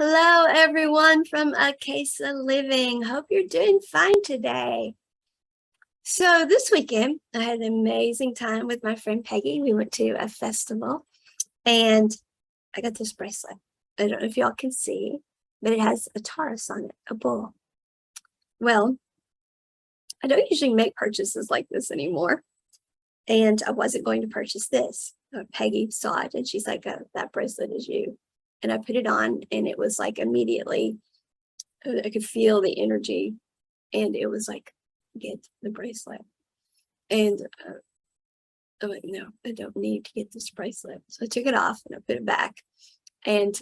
Hello, everyone from Akasa Living. Hope you're doing fine today. So this weekend, I had an amazing time with my friend Peggy. We went to a festival and I got this bracelet. I don't know if y'all can see, but it has a Taurus on it, a bull. Well, I don't usually make purchases like this anymore. And I wasn't going to purchase this. Peggy saw it and she's like, oh, that bracelet is you. And I put it on and it was like immediately, I could feel the energy and it was like, get the bracelet. And I'm like, no, I don't need to get this bracelet. So I took it off and I put it back and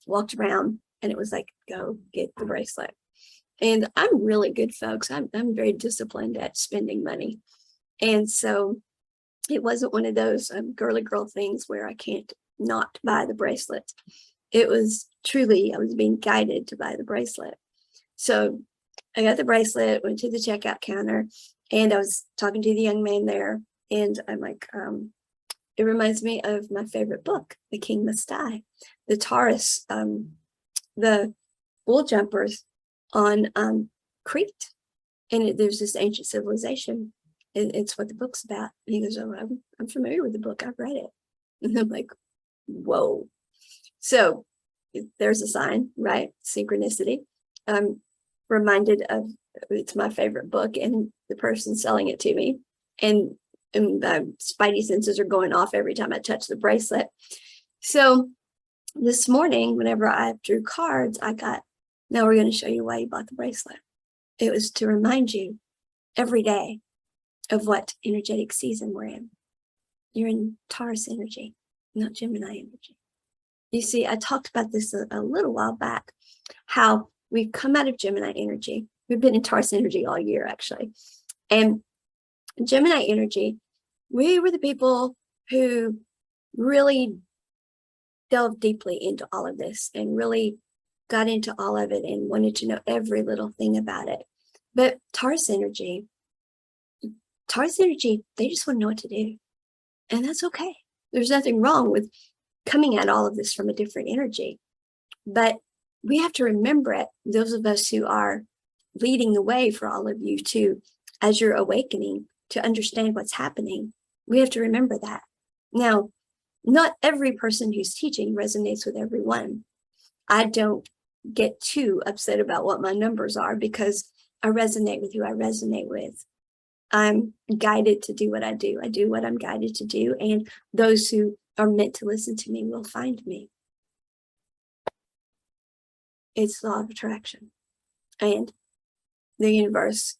walked around and it was like, go get the bracelet. And I'm really good, folks. I'm very disciplined at spending money. And so it wasn't one of those girly girl things where I can't not buy the bracelet. It was truly, I was being guided to buy the bracelet. So I got the bracelet, went to the checkout counter, and I was talking to the young man there. And I'm like, it reminds me of my favorite book, The King Must Die. The Taurus, the wool jumpers on Crete. And there's this ancient civilization. It's what the book's about. And he goes, oh, I'm familiar with the book. I've read it. And I'm like, whoa. So there's a sign, right? Synchronicity. I'm reminded of, it's my favorite book and the person selling it to me. And spidey senses are going off every time I touch the bracelet. So this morning, whenever I drew cards, I got, now we're going to show you why you bought the bracelet. It was to remind you every day of what energetic season we're in. You're in Taurus energy, not Gemini energy. You see, I talked about this a little while back, how we've come out of Gemini energy. We've been in Taurus energy all year, actually. And Gemini energy, we were the people who really delved deeply into all of this and really got into all of it and wanted to know every little thing about it. But Taurus energy, they just want to know what to do. And that's okay. There's nothing wrong with coming at all of this from a different energy. But we have to remember it, those of us who are leading the way for all of you to, as you're awakening, to understand what's happening, we have to remember that. Now, not every person who's teaching resonates with everyone. I don't get too upset about what my numbers are because I resonate with who I resonate with. I'm guided to do what I do. I do what I'm guided to do, and those who are meant to listen to me will find me. It's law of attraction. And the universe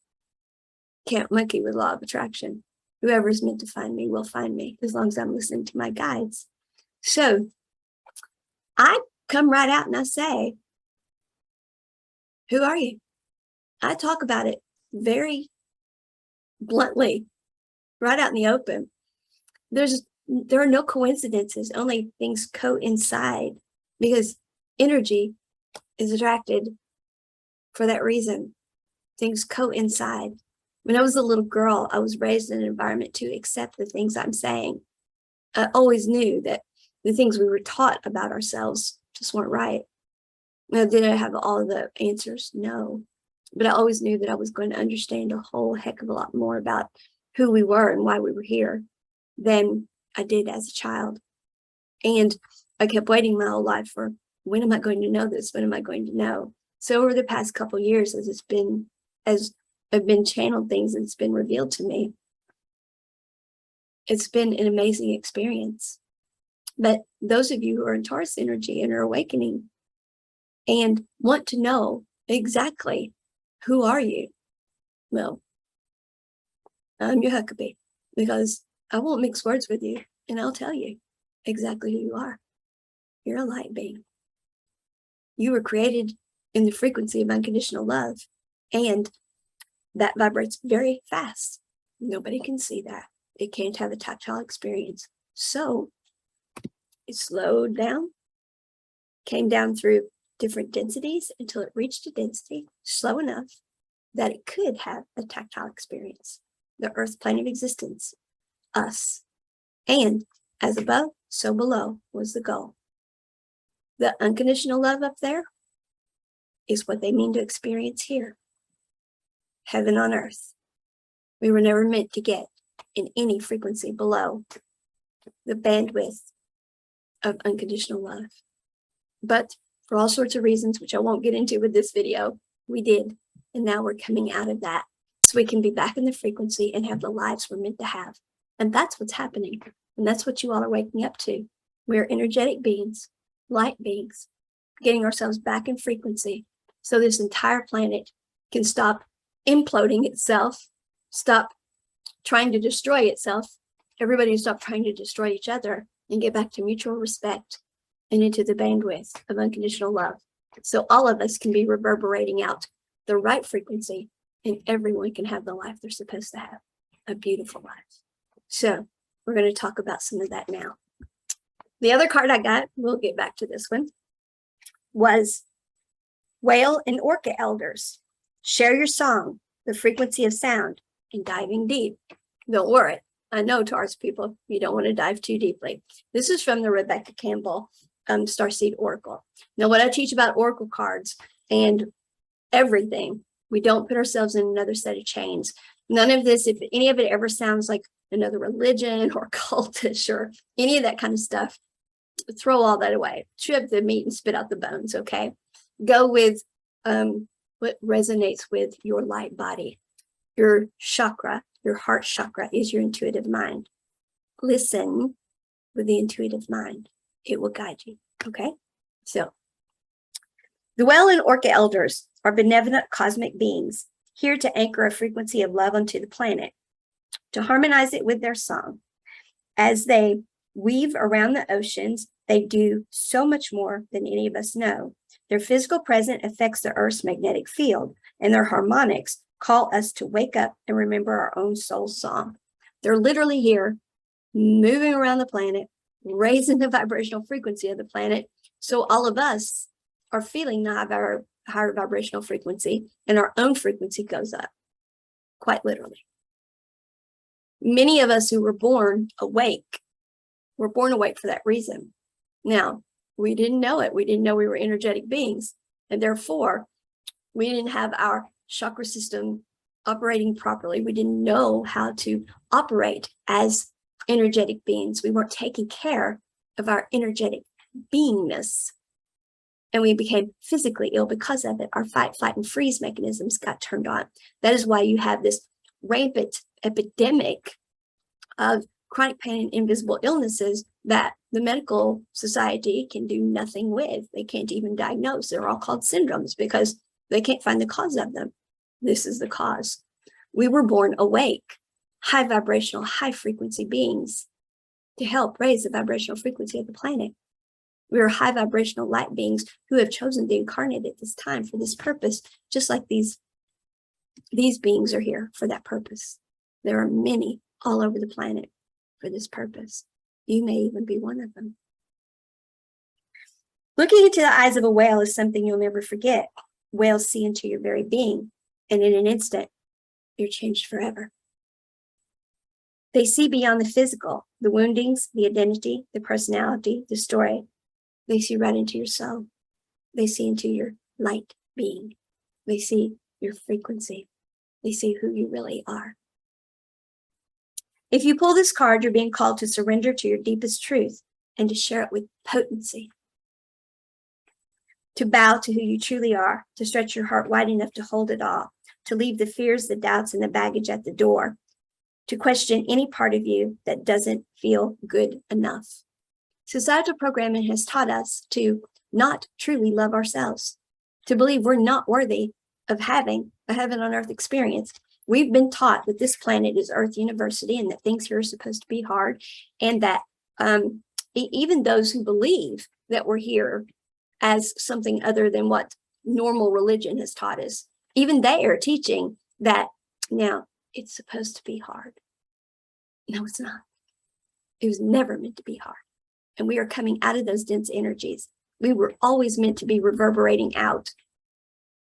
can't monkey with law of attraction. Whoever's meant to find me will find me, as long as I'm listening to my guides. So I come right out and I say, who are you? I talk about it very bluntly, right out in the open. There are no coincidences, only things coincide, because energy is attracted for that reason. Things coincide. When I was a little girl, I was raised in an environment to accept the things I'm saying. I always knew that the things we were taught about ourselves just weren't right. Now, did I have all the answers? No. But I always knew that I was going to understand a whole heck of a lot more about who we were and why we were here than I did as a child. And I kept waiting my whole life for, when am I going to know this? When am I going to know? So over the past couple of years, as I've been channeled things and it's been revealed to me, it's been an amazing experience. But those of you who are in Taurus energy and are awakening and want to know exactly who are you? Well, I'm your Huckabee, because I won't mix words with you and I'll tell you exactly who you are. You're a light being. You were created in the frequency of unconditional love, and that vibrates very fast. Nobody can see that. It can't have a tactile experience. So it slowed down, came down through different densities until it reached a density slow enough that it could have a tactile experience. The earth plane of existence, us. And as above, so below was the goal. The unconditional love up there is what they mean to experience here. Heaven on earth. We were never meant to get in any frequency below the bandwidth of unconditional love. But for all sorts of reasons, which I won't get into with this video, we did. And now we're coming out of that so we can be back in the frequency and have the lives we're meant to have. And that's what's happening. And that's what you all are waking up to. We're energetic beings, light beings, getting ourselves back in frequency so this entire planet can stop imploding itself, stop trying to destroy itself. Everybody stop trying to destroy each other and get back to mutual respect and into the bandwidth of unconditional love. So all of us can be reverberating out the right frequency and everyone can have the life they're supposed to have, a beautiful life. So we're going to talk about some of that now. The other card I got, we'll get back to this one, was Whale and Orca Elders. Share your song, the frequency of sound, and diving deep. Don't worry. I know, Taurus people, you don't want to dive too deeply. This is from the Rebecca Campbell Starseed Oracle. Now, what I teach about Oracle cards and everything, we don't put ourselves in another set of chains. None of this, if any of it ever sounds like another religion or cultish or any of that kind of stuff, throw all that away. Chew up the meat and spit out the bones, okay? Go with what resonates with your light body. Your chakra, your heart chakra, is your intuitive mind. Listen with the intuitive mind. It will guide you, okay? So, the Whale and Orca Elders are benevolent cosmic beings here to anchor a frequency of love onto the planet, to harmonize it with their song. As they weave around the oceans, they do so much more than any of us know. Their physical presence affects the Earth's magnetic field, and their harmonics call us to wake up and remember our own soul song. They're literally here, moving around the planet, raising the vibrational frequency of the planet, so all of us are feeling the higher vibrational frequency, and our own frequency goes up, quite literally. Many of us who were born awake were born awake for that reason. Now, we didn't know it. We didn't know we were energetic beings, and therefore, we didn't have our chakra system operating properly. We didn't know how to operate as energetic beings. We weren't taking care of our energetic beingness, and we became physically ill because of it. Our fight, flight, and freeze mechanisms got turned on. That is why you have this rampant epidemic of chronic pain and invisible illnesses that the medical society can do nothing with. They can't even diagnose. They're all called syndromes because they can't find the cause of them. This is the cause. We were born awake, high vibrational, high frequency beings to help raise the vibrational frequency of the planet. We are high vibrational light beings who have chosen to incarnate at this time for this purpose, just like these beings are here for that purpose. There are many all over the planet for this purpose. You may even be one of them. Looking into the eyes of a whale is something you'll never forget. Whales see into your very being, and in an instant, you're changed forever. They see beyond the physical, the woundings, the identity, the personality, the story. They see right into your soul. They see into your light being. They see your frequency. They see who you really are. If you pull this card, you're being called to surrender to your deepest truth and to share it with potency. To bow to who you truly are, to stretch your heart wide enough to hold it all, to leave the fears, the doubts, and the baggage at the door, to question any part of you that doesn't feel good enough. Societal programming has taught us to not truly love ourselves, to believe we're not worthy of having a heaven on earth experience. We've been taught that this planet is Earth University and that things here are supposed to be hard, and that even those who believe that we're here as something other than what normal religion has taught us, even they are teaching that now it's supposed to be hard. No, it's not. It was never meant to be hard. And we are coming out of those dense energies. We were always meant to be reverberating out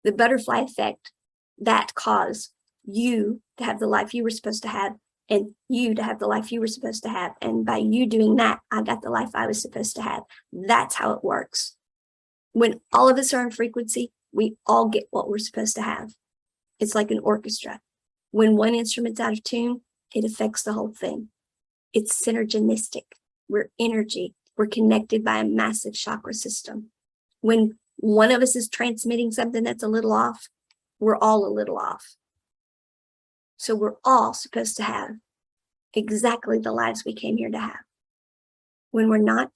the butterfly effect that caused you to have the life you were supposed to have, and you to have the life you were supposed to have. And by you doing that, I got the life I was supposed to have. That's how it works. When all of us are in frequency, we all get what we're supposed to have. It's like an orchestra. When one instrument's out of tune, it affects the whole thing. It's synergistic. We're energy. We're connected by a massive chakra system. When one of us is transmitting something that's a little off, we're all a little off. So we're all supposed to have exactly the lives we came here to have. When we're not,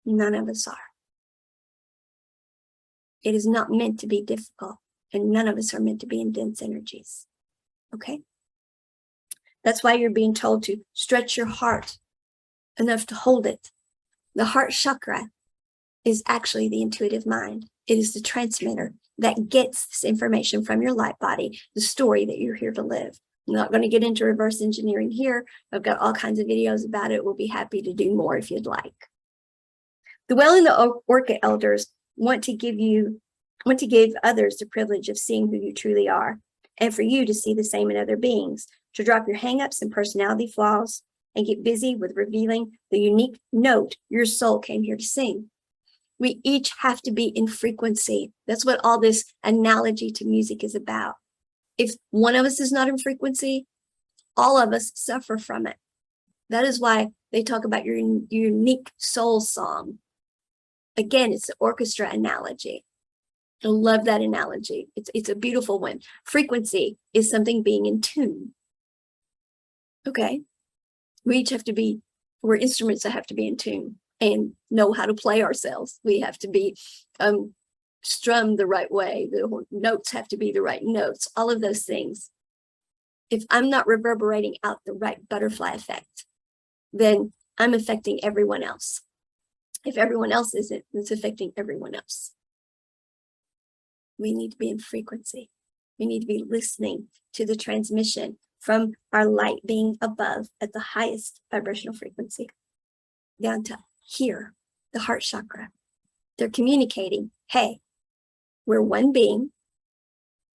none of us are. It is not meant to be difficult, and none of us are meant to be in dense energies. Okay? That's why you're being told to stretch your heart enough to hold it. The heart chakra is actually the intuitive mind. It is the transmitter that gets this information from your light body, the story that you're here to live. I'm not going to get into reverse engineering here. I've got all kinds of videos about it. We'll be happy to do more if you'd like. The Well and the Orca elders want to give others the privilege of seeing who you truly are, and for you to see the same in other beings, to drop your hang-ups and personality flaws and get busy with revealing the unique note your soul came here to sing. We each have to be in frequency. That's what all this analogy to music is about. If one of us is not in frequency, all of us suffer from it. That is why they talk about your unique soul song. Again, it's the orchestra analogy. I love that analogy. It's a beautiful one. Frequency is something being in tune. Okay. We each have to be, we're instruments that have to be in tune and know how to play ourselves. We have to be strummed the right way. The notes have to be the right notes, all of those things. If I'm not reverberating out the right butterfly effect, then I'm affecting everyone else. If everyone else isn't, it's affecting everyone else. We need to be in frequency. We need to be listening to the transmission from our light being above at the highest vibrational frequency down to here, the heart chakra. They're communicating, hey, we're one being.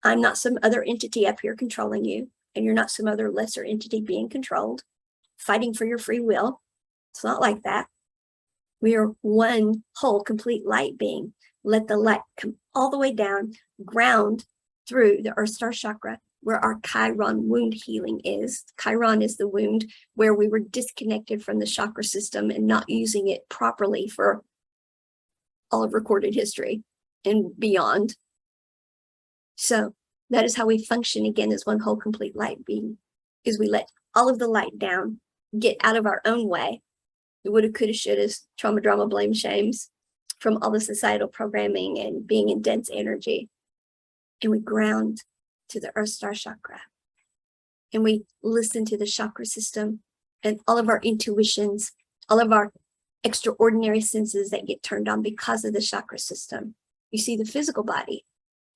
I'm not some other entity up here controlling you, and you're not some other lesser entity being controlled, fighting for your free will. It's not like that. We are one whole, complete light being. Let the light come all the way down, ground through the Earth Star chakra, where our Chiron wound healing is. Chiron is the wound where we were disconnected from the chakra system and not using it properly for all of recorded history and beyond. So that is how we function again as one whole complete light being, is we let all of the light down, get out of our own way, the woulda, coulda, shouldas, trauma, drama, blame, shames from all the societal programming and being in dense energy. And we ground to the Earth Star chakra. And we listen to the chakra system and all of our intuitions, all of our extraordinary senses that get turned on because of the chakra system. You see, the physical body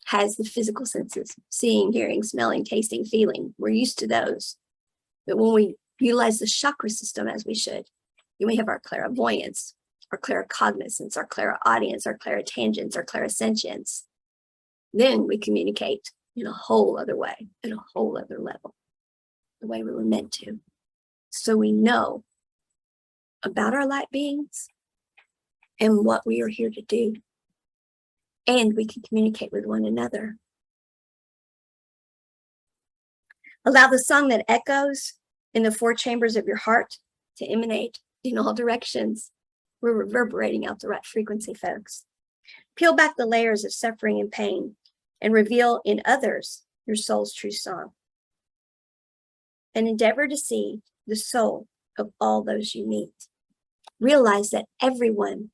has the physical senses, seeing, hearing, smelling, tasting, feeling. We're used to those. But when we utilize the chakra system as we should, then we have our clairvoyance, our claircognizance, our clairaudience, our clairtangence, our clairsentience. Then we communicate in a whole other way, in a whole other level, the way we were meant to. So we know about our light beings and what we are here to do. And we can communicate with one another. Allow the song that echoes in the four chambers of your heart to emanate in all directions. We're reverberating out the right frequency, folks. Peel back the layers of suffering and pain and reveal in others your soul's true song. And endeavor to see the soul of all those you meet. Realize that everyone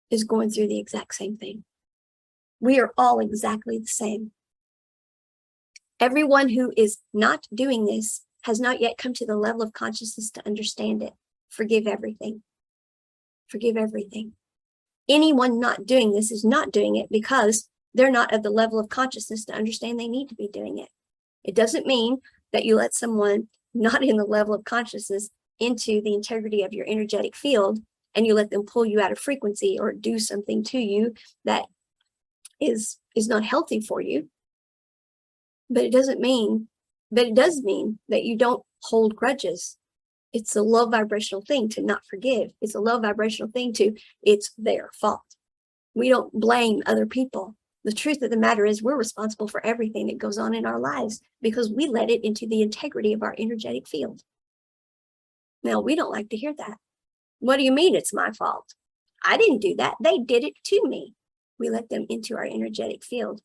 is going through the exact same thing. We are all exactly the same. Everyone who is not doing this has not yet come to the level of consciousness to understand it. Forgive everything. Forgive everything. Anyone not doing this is not doing it because they're not at the level of consciousness to understand they need to be doing it. It doesn't mean that you let someone not in the level of consciousness into the integrity of your energetic field and you let them pull you out of frequency or do something to you that is not healthy for you. But it does mean that you don't hold grudges. It's a low vibrational thing to not forgive. It's a low vibrational thing to, it's their fault. We don't blame other people. The truth of the matter is we're responsible for everything that goes on in our lives because we let it into the integrity of our energetic field. Now, we don't like to hear that. What do you mean it's my fault? I didn't do that. They did it to me. We let them into our energetic field.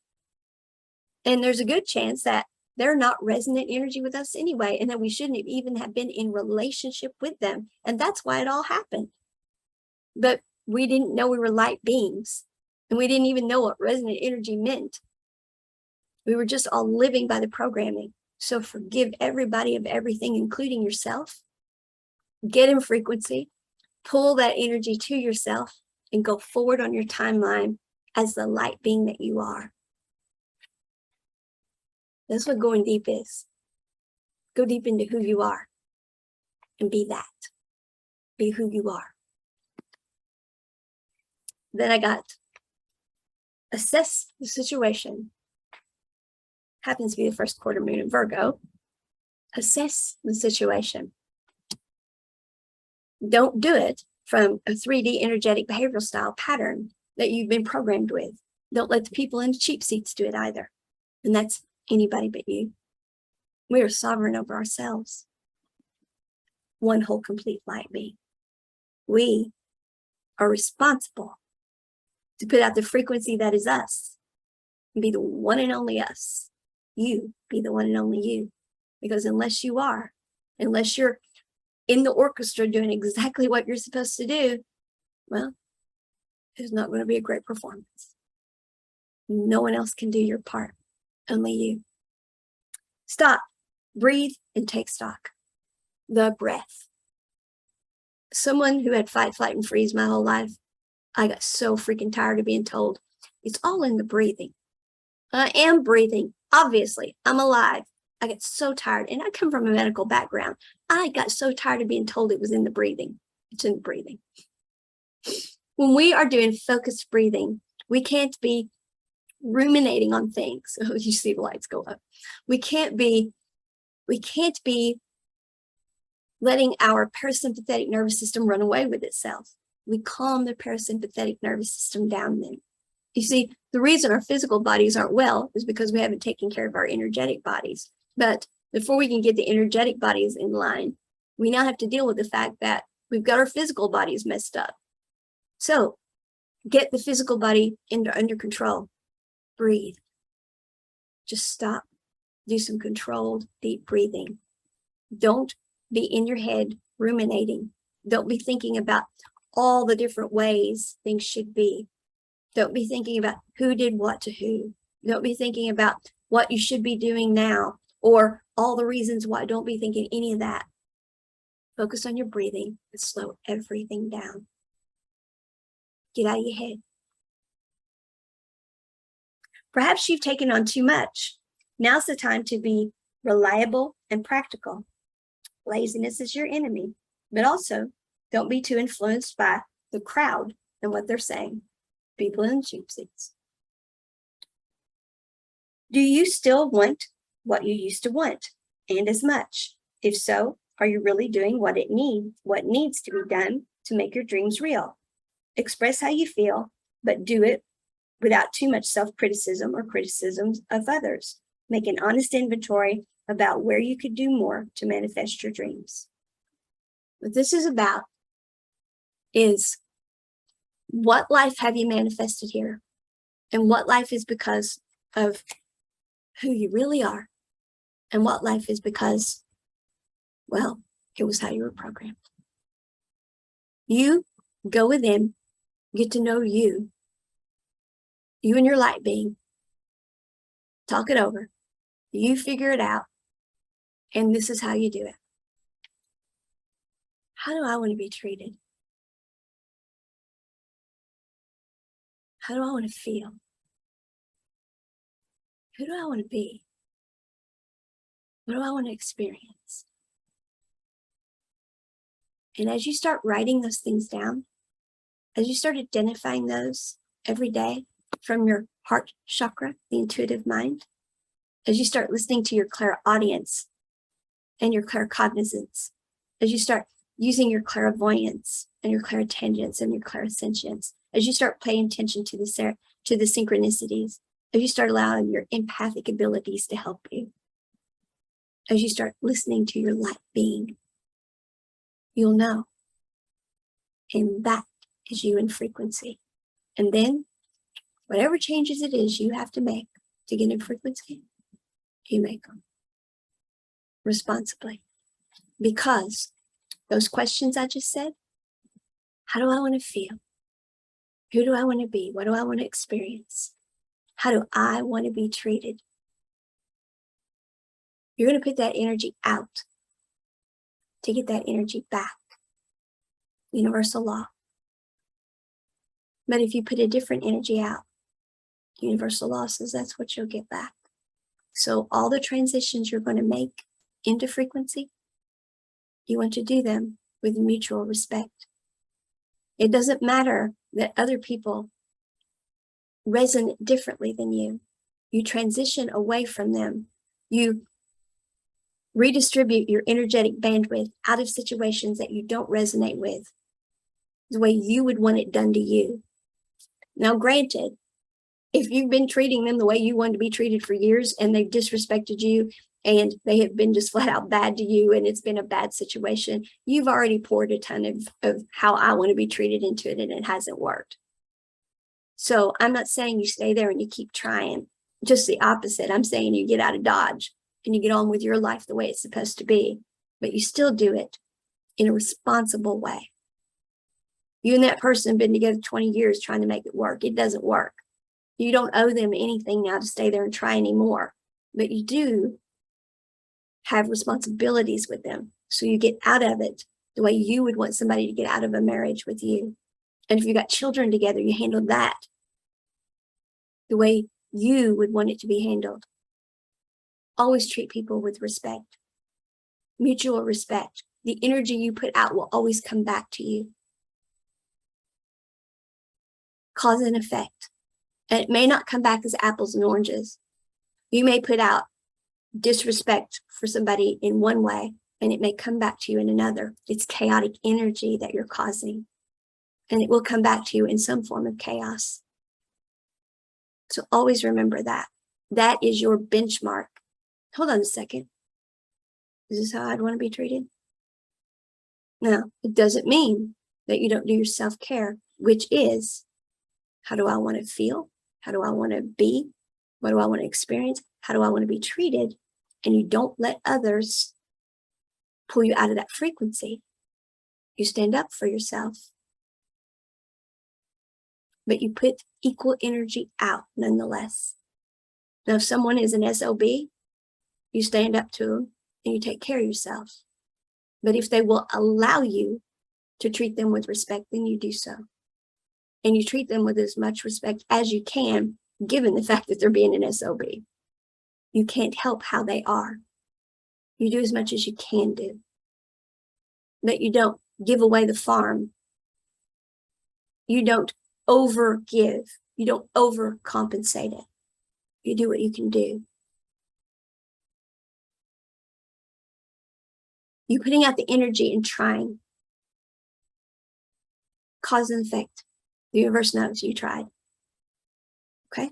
And there's a good chance that they're not resonant energy with us anyway, and that we shouldn't even have been in relationship with them. And that's why it all happened. But we didn't know we were light beings, and we didn't even know what resonant energy meant. We were just all living by the programming. So forgive everybody of everything, including yourself. Get in frequency, pull that energy to yourself, and go forward on your timeline as the light being that you are. That's what going deep is. Go deep into who you are and be that. Be who you are. Then I got assess the situation. Happens to be the first quarter moon in Virgo. Assess the situation. Don't do it from a 3D energetic behavioral style pattern that you've been programmed with. Don't let the people in the cheap seats do it either. And that's anybody but you. We are sovereign over ourselves. One whole complete light being. We are responsible to put out the frequency that is us and be the one and only us. You be the one and only you. Because unless you are, unless you're in the orchestra doing exactly what you're supposed to do, well, it's not going to be a great performance. No one else can do your part, only you. Stop, breathe, and take stock. The breath. Someone who had fight, flight, and freeze my whole life, I got so freaking tired of being told, it's all in the breathing. I am breathing, obviously, I'm alive. I get so tired, and I come from a medical background. I got so tired of being told it was in the breathing. It's in the breathing. When we are doing focused breathing, we can't be ruminating on things. Oh, you see the lights go up. We can't be letting our parasympathetic nervous system run away with itself. We calm the parasympathetic nervous system down then. You see, the reason our physical bodies aren't well is because we haven't taken care of our energetic bodies. But before we can get the energetic bodies in line, we now have to deal with the fact that we've got our physical bodies messed up. So get the physical body under control. Breathe. Just stop. Do some controlled, deep breathing. Don't be in your head ruminating. Don't be thinking about all the different ways things should be. Don't be thinking about who did what to who. Don't be thinking about what you should be doing now or all the reasons why. Don't be thinking any of that. Focus on your breathing and slow everything down. Get out of your head. Perhaps you've taken on too much. Now's the time to be reliable and practical. Laziness is your enemy, but also don't be too influenced by the crowd and what they're saying. People in cheap seats. Do you still want what you used to want and as much? If so, are you really doing what needs to be done to make your dreams real? Express how you feel, but do it without too much self-criticism or criticisms of others. Make an honest inventory about where you could do more to manifest your dreams. What this is about is what life have you manifested here? And what life is because of who you really are? And what life is because, well, it was how you were programmed. You go within, get to know you and your light being. Talk it over. You figure it out. And this is how you do it. How do I want to be treated? How do I want to feel? Who do I want to be? What do I want to experience? And as you start writing those things down, as you start identifying those every day from your heart chakra, the intuitive mind, as you start listening to your clairaudience and your claircognizance, as you start using your clairvoyance and your clairtangence and your clairsentience, as you start paying attention to the synchronicities, as you start allowing your empathic abilities to help you, as you start listening to your light being, you'll know. And that is you in frequency. And then whatever changes it is you have to make to get in frequency, you make them responsibly. Because those questions I just said, how do I want to feel? Who do I want to be? What do I want to experience? How do I want to be treated? You're going to put that energy out to get that energy back. Universal law. But if you put a different energy out, universal law says that's what you'll get back. So all the transitions you're going to make into frequency, you want to do them with mutual respect. It doesn't matter that other people resonate differently than you. You transition away from them. You redistribute your energetic bandwidth out of situations that you don't resonate with the way you would want it done to you. Now, granted, if you've been treating them the way you wanted to be treated for years and they've disrespected you and they have been just flat out bad to you and it's been a bad situation, you've already poured a ton of how I want to be treated into it and it hasn't worked. So I'm not saying you stay there and you keep trying. Just the opposite. I'm saying you get out of Dodge and you get on with your life the way it's supposed to be, but you still do it in a responsible way. You and that person have been together 20 years trying to make it work. It doesn't work. You don't owe them anything now to stay there and try anymore, but you do have responsibilities with them. So you get out of it the way you would want somebody to get out of a marriage with you. And if you got children together, you handle that the way you would want it to be handled. Always treat people with respect, mutual respect. The energy you put out will always come back to you. Cause and effect. And it may not come back as apples and oranges. You may put out disrespect for somebody in one way, and it may come back to you in another. It's chaotic energy that you're causing, and it will come back to you in some form of chaos. So always remember that. That is your benchmark. Hold on a second. Is this how I'd want to be treated? No, it doesn't mean that you don't do your self-care, which is, how do I want to feel? How do I want to be? What do I want to experience? How do I want to be treated? And you don't let others pull you out of that frequency. You stand up for yourself. But you put equal energy out nonetheless. Now, if someone is an SOB, you stand up to them and you take care of yourself. But if they will allow you to treat them with respect, then you do so. And you treat them with as much respect as you can, given the fact that they're being an SOB. You can't help how they are. You do as much as you can do. But you don't give away the farm. You don't overgive. You don't overcompensate it. You do what you can do. You putting out the energy and trying. Cause and effect. The universe knows you tried. Okay?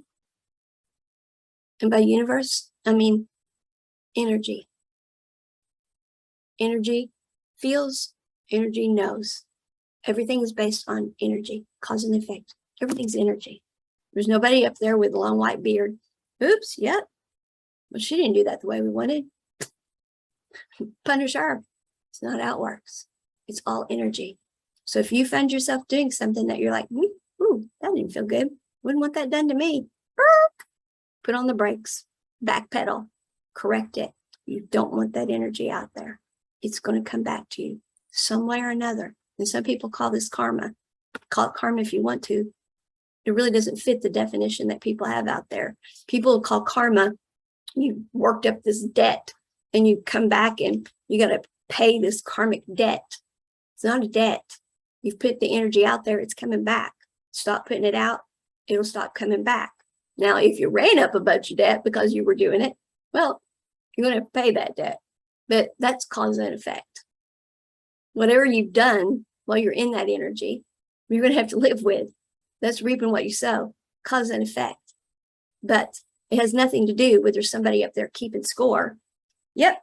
And by universe, I mean energy. Energy feels, energy knows. Everything is based on energy, cause and effect. Everything's energy. There's nobody up there with a long white beard. Oops, yep. Well, she didn't do that the way we wanted. Punish her. It's not how it works. It's all energy. So if you find yourself doing something that you're like, ooh, that didn't feel good. Wouldn't want that done to me. Put on the brakes, backpedal, correct it. You don't want that energy out there. It's going to come back to you some way or another. And some people call this karma. Call it karma if you want to. It really doesn't fit the definition that people have out there. People call karma, you worked up this debt and you come back and you got to pay this karmic debt. It's not a debt. You've put the energy out there, it's coming back. Stop putting it out, it'll stop coming back. Now, if you ran up a bunch of debt because you were doing it, well, you're going to have to pay that debt. But that's cause and effect. Whatever you've done while you're in that energy, you're going to have to live with. That's reaping what you sow, cause and effect. But it has nothing to do with there's somebody up there keeping score. Yep,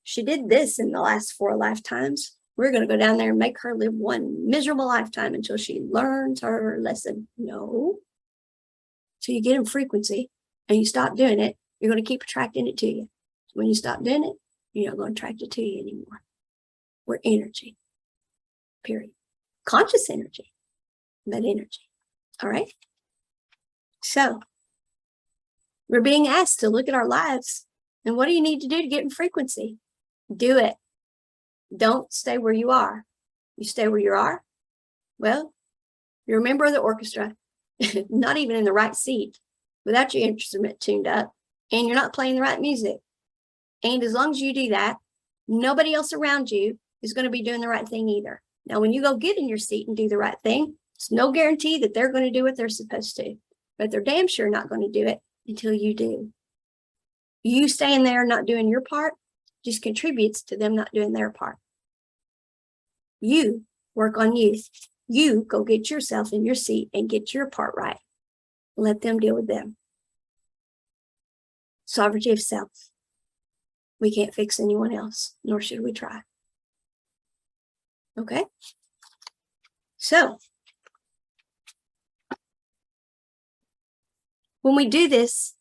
she did this in the last 4 lifetimes. We're going to go down there and make her live one miserable lifetime until she learns her lesson. No. So you get in frequency and you stop doing it, you're going to keep attracting it to you. When you stop doing it, you're not going to attract it to you anymore. We're energy, period. Conscious energy, but energy. All right? So we're being asked to look at our lives. And what do you need to do to get in frequency? Do it. Don't stay where you are. You stay where you are, well, you're a member of the orchestra, not even in the right seat, without your instrument tuned up, and you're not playing the right music. And as long as you do that, nobody else around you is going to be doing the right thing either. Now, when you go get in your seat and do the right thing, it's no guarantee that they're going to do what they're supposed to, but they're damn sure not going to do it until you do. You staying there not doing your part just contributes to them not doing their part. You work on you. You go get yourself in your seat and get your part right. Let them deal with them. Sovereignty of self. We can't fix anyone else, nor should we try. Okay? So, when we do this,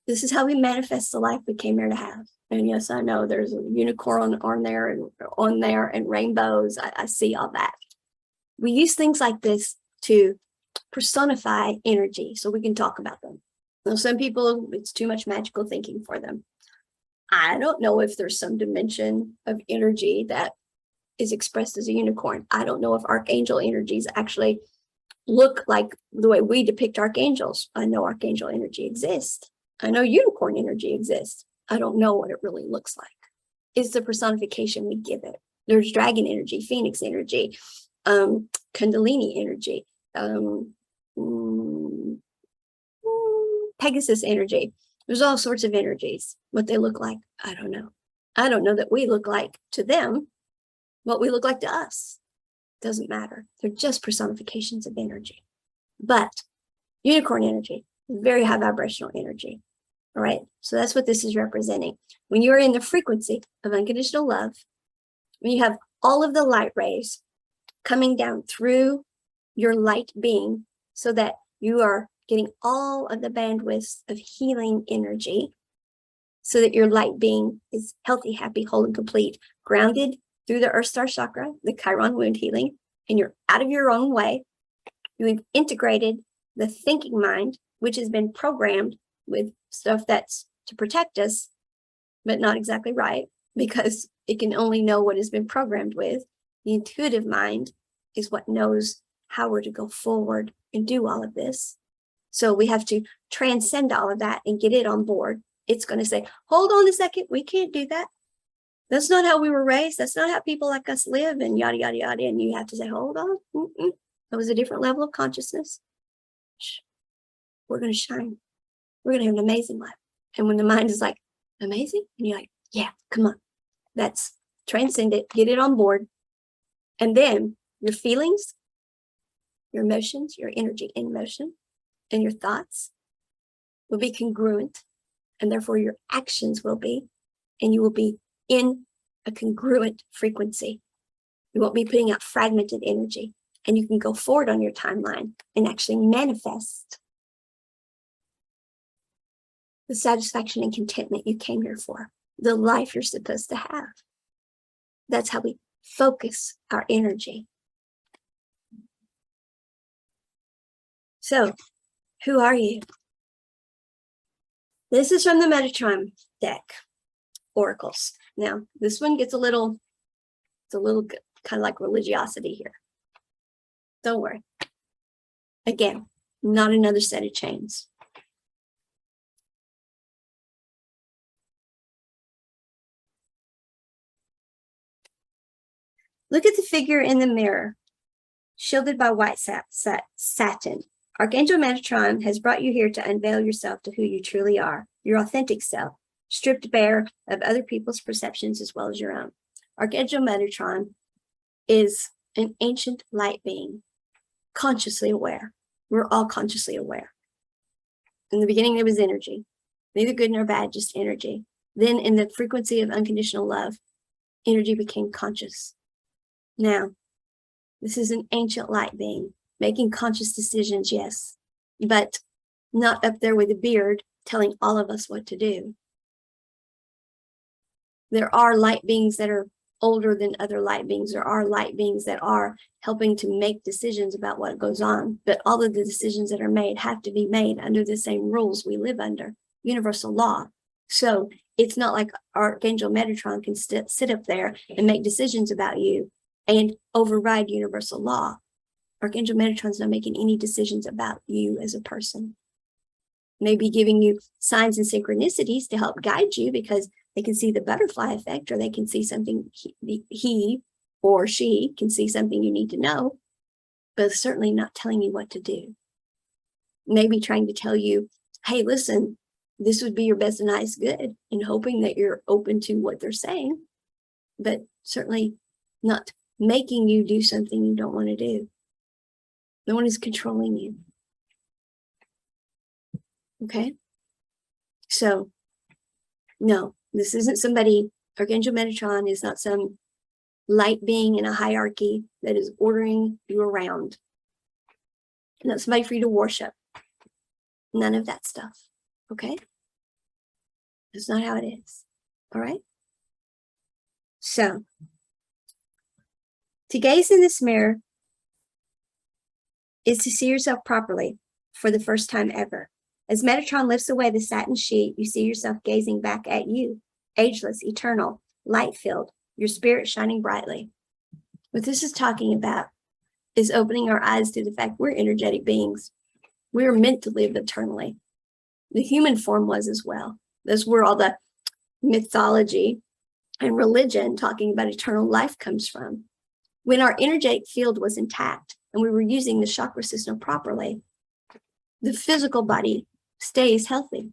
this is how we manifest the life we came here to have. And yes, I know there's a unicorn on there and rainbows. I see all that. We use things like this to personify energy so we can talk about them. Now, some people, it's too much magical thinking for them. I don't know if there's some dimension of energy that is expressed as a unicorn. I don't know if archangel energies actually look like the way we depict archangels. I know archangel energy exists. I know unicorn energy exists. I don't know what it really looks like. It's the personification we give it. There's dragon energy, phoenix energy, kundalini energy, Pegasus energy. There's all sorts of energies. What they look like, I don't know. I don't know that we look like to them what we look like to us. Doesn't matter. They're just personifications of energy. But unicorn energy, very high vibrational energy. All right. So that's what this is representing. When you're in the frequency of unconditional love, when you have all of the light rays coming down through your light being so that you are getting all of the bandwidths of healing energy so that your light being is healthy, happy, whole, and complete, grounded through the Earth Star Chakra, the Chiron wound healing, and you're out of your own way. You've integrated the thinking mind, which has been programmed with stuff that's to protect us, but not exactly right, because it can only know what has been programmed with. The intuitive mind is what knows how we're to go forward and do all of this. So we have to transcend all of that and get it on board. It's going to say, hold on a second, we can't do that. That's not how we were raised. That's not how people like us live, and yada, yada, yada. And you have to say, hold on. That was a different level of consciousness. We're going to shine. We're going to have an amazing life. And when the mind is like, amazing, and you're like, yeah, come on. That's transcend it, get it on board. And then your feelings, your emotions, your energy in motion, and your thoughts will be congruent. And therefore your actions will be, and you will be in a congruent frequency. You won't be putting out fragmented energy, and you can go forward on your timeline and actually manifest the satisfaction and contentment you came here for, the life you're supposed to have. That's how we focus our energy. So, who are you? This is from the Metatron deck, Oracles. Now, this one gets a little kind of like religiosity here. Don't worry. Again, not another set of chains. Look at the figure in the mirror, shielded by white satin. Archangel Metatron has brought you here to unveil yourself to who you truly are, your authentic self, stripped bare of other people's perceptions as well as your own. Archangel Metatron is an ancient light being, consciously aware. We're all consciously aware. In the beginning, there was energy, neither good nor bad, just energy. Then in the frequency of unconditional love, energy became conscious. Now, this is an ancient light being, making conscious decisions, yes, but not up there with a beard telling all of us what to do. There are light beings that are older than other light beings. There are light beings that are helping to make decisions about what goes on, but all of the decisions that are made have to be made under the same rules we live under, universal law. So it's not like Archangel Metatron can sit up there and make decisions about you and override universal law. Archangel Metatron's not making any decisions about you as a person. Maybe giving you signs and synchronicities to help guide you because they can see the butterfly effect, or they can see something, he or she can see something you need to know, but certainly not telling you what to do. Maybe trying to tell you, hey, listen, this would be your best and highest good, and hoping that you're open to what they're saying, but certainly not making you do something you don't want to do. No one is controlling you. Okay? So, no, this isn't somebody, Archangel Metatron is not some light being in a hierarchy that is ordering you around. Not somebody for you to worship. None of that stuff. Okay? That's not how it is. All right? So, to gaze in this mirror is to see yourself properly for the first time ever. As Metatron lifts away the satin sheet, you see yourself gazing back at you, ageless, eternal, light-filled, your spirit shining brightly. What this is talking about is opening our eyes to the fact we're energetic beings. We're meant to live eternally. The human form was as well. That's where all the mythology and religion talking about eternal life comes from. When our energetic field was intact and we were using the chakra system properly, the physical body stays healthy.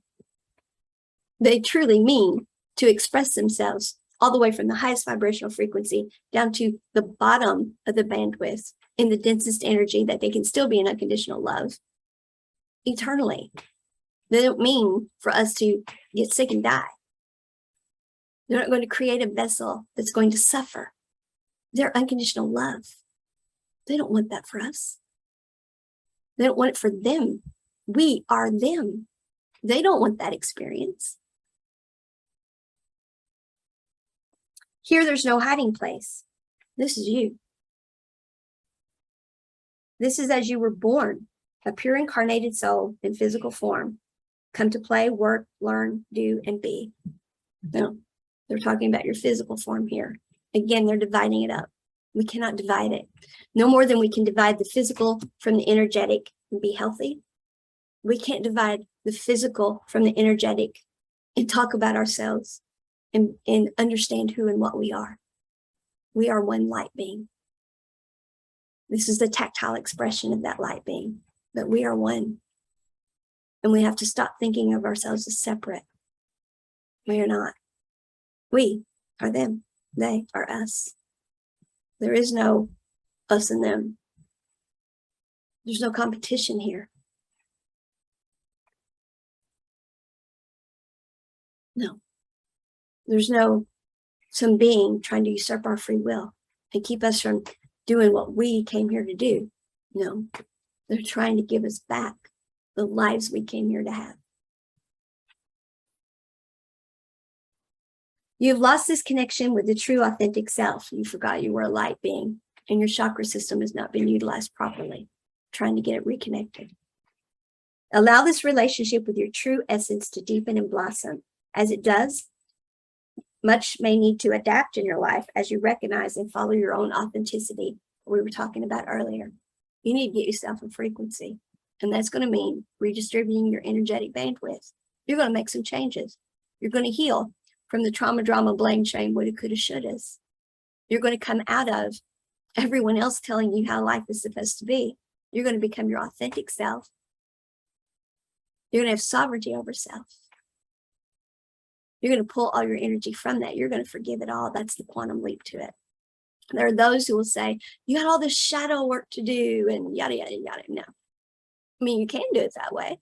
They truly mean to express themselves all the way from the highest vibrational frequency down to the bottom of the bandwidth in the densest energy that they can still be in unconditional love eternally. They don't mean for us to get sick and die. They're not going to create a vessel that's going to suffer. They're unconditional love. They don't want that for us. They don't want it for them. We are them. They don't want that experience. Here, there's no hiding place. This is you. This is as you were born, a pure incarnated soul in physical form. Come to play, work, learn, do, and be. No, they're talking about your physical form here. Again, they're dividing it up. We cannot divide it. No more than we can divide the physical from the energetic and be healthy. We can't divide the physical from the energetic and talk about ourselves and understand who and what we are. We are one light being. This is the tactile expression of that light being, that we are one. And we have to stop thinking of ourselves as separate. We are not. We are them. They are us. There is no us and them. There's no competition here. No. There's no some being trying to usurp our free will and keep us from doing what we came here to do. No. They're trying to give us back the lives we came here to have. You've lost this connection with the true authentic self. You forgot you were a light being and your chakra system has not been utilized properly, trying to get it reconnected. Allow this relationship with your true essence to deepen and blossom. As it does, much may need to adapt in your life as you recognize and follow your own authenticity we were talking about earlier. You need to get yourself a frequency, and that's going to mean redistributing your energetic bandwidth. You're going to make some changes. You're going to heal from the trauma, drama, blame, shame, woulda, coulda, shouldas. You're going to come out of everyone else telling you how life is supposed to be. You're going to become your authentic self. You're going to have sovereignty over self. You're going to pull all your energy from that. You're going to forgive it all. That's the quantum leap to it. There are those who will say, you got all this shadow work to do and yada, yada, yada. No. I mean, you can do it that way,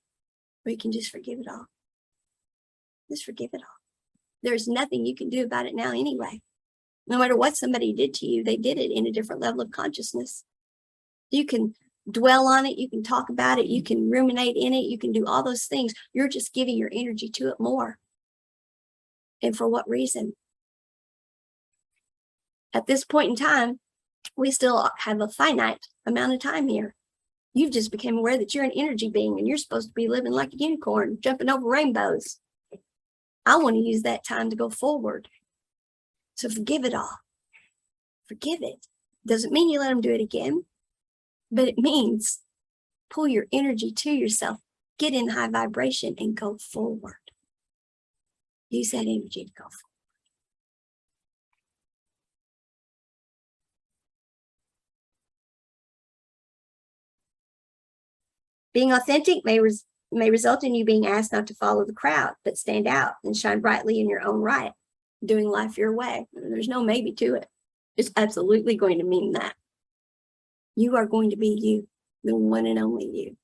or you can just forgive it all. Just forgive it all. There's nothing you can do about it now anyway. No matter what somebody did to you, they did it in a different level of consciousness. You can dwell on it. You can talk about it. You can ruminate in it. You can do all those things. You're just giving your energy to it more. And for what reason? At this point in time, we still have a finite amount of time here. You've just become aware that you're an energy being and you're supposed to be living like a unicorn, jumping over rainbows. I want to use that time to go forward. So forgive it all. Forgive it. Doesn't mean you let them do it again, but it means pull your energy to yourself, get in high vibration and go forward. Use that energy to go forward. Being authentic may result in you being asked not to follow the crowd, but stand out and shine brightly in your own right, doing life your way. There's no maybe to it. It's absolutely going to mean that. You are going to be you, the one and only you.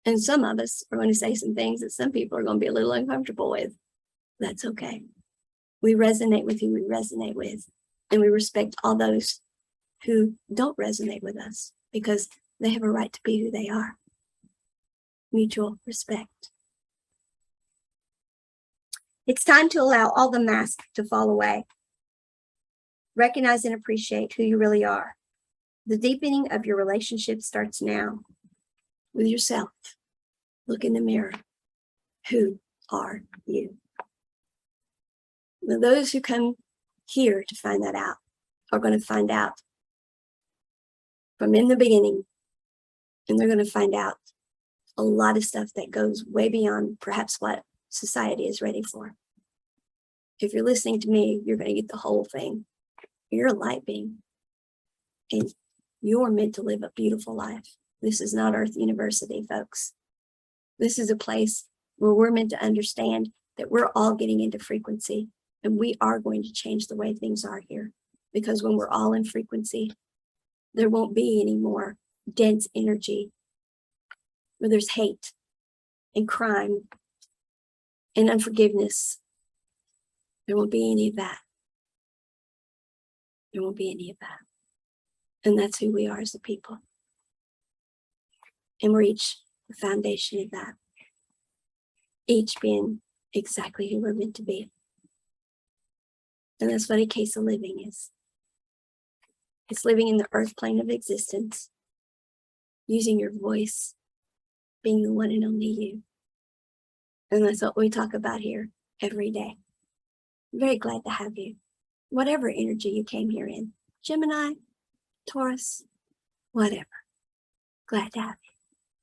And some of us are going to say some things that some people are going to be a little uncomfortable with. That's okay. We resonate with who we resonate with, and we respect all those who don't resonate with us because they have a right to be who they are. Mutual respect. It's time to allow all the masks to fall away. Recognize and appreciate who you really are. The deepening of your relationship starts now with yourself. Look in the mirror. Who are you? Now, those who come here to find that out are going to find out from in the beginning, and they're going to find out a lot of stuff that goes way beyond perhaps what society is ready for. If you're listening to me, you're going to get the whole thing. You're a light being, and you're meant to live a beautiful life. This is not Earth University, folks. This is a place where we're meant to understand that we're all getting into frequency, and we are going to change the way things are here. Because when we're all in frequency, there won't be any more dense energy where there's hate and crime and unforgiveness. There won't be any of that. There won't be any of that. And that's who we are as a people. And we're each the foundation of that. Each being exactly who we're meant to be. And that's what Akasa living is. It's living in the earth plane of existence, using your voice, being the one and only you. And that's what we talk about here every day. I'm very glad to have you. Whatever energy you came here in, Gemini, Taurus, whatever. Glad to have you.